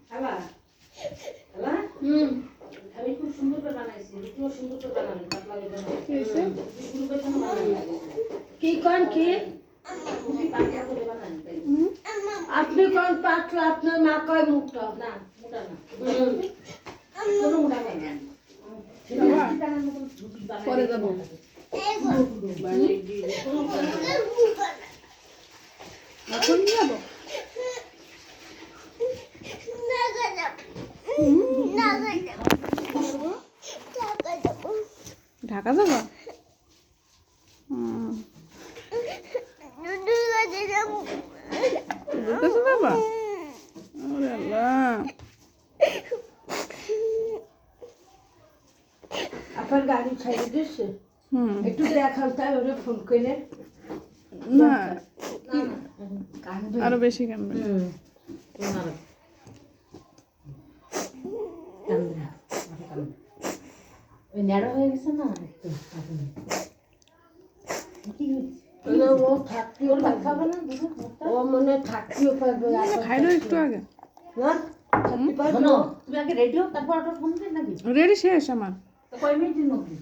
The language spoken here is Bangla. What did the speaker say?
খালা খালা আমি খুব সুন্দর করে বানাইছি, রুটিও সুন্দর করে বানাবেন, পাতলা করে বানাবেন। শুরু করতে কি কোন কি পাতলা করে বানান তাই। আপনি কোন পাতলা, আপনার মা কয় মুখটা না, মোটা না। কোনো মোটা না। পরে যাবো এখন যাবো ঢাকা যাবো বাবা ওরে আল্লাহ আপনার গাড়ি ছাড়িয়ে দিচ্ছে একটু দেখাল তাই ওরা ফোন করলে না আরো বেশি কানবে ন্যাড়া হয়ে গেছে না একটু ও থাকতেও খাবে না, ও মনে থাকতেও পারবে। খাইলো একটু আগে তুমি আগে রেডি হো, তারপর অটো ফোন দিন নাকি রেডি শেষ আমার কয় মিনিটের মধ্যে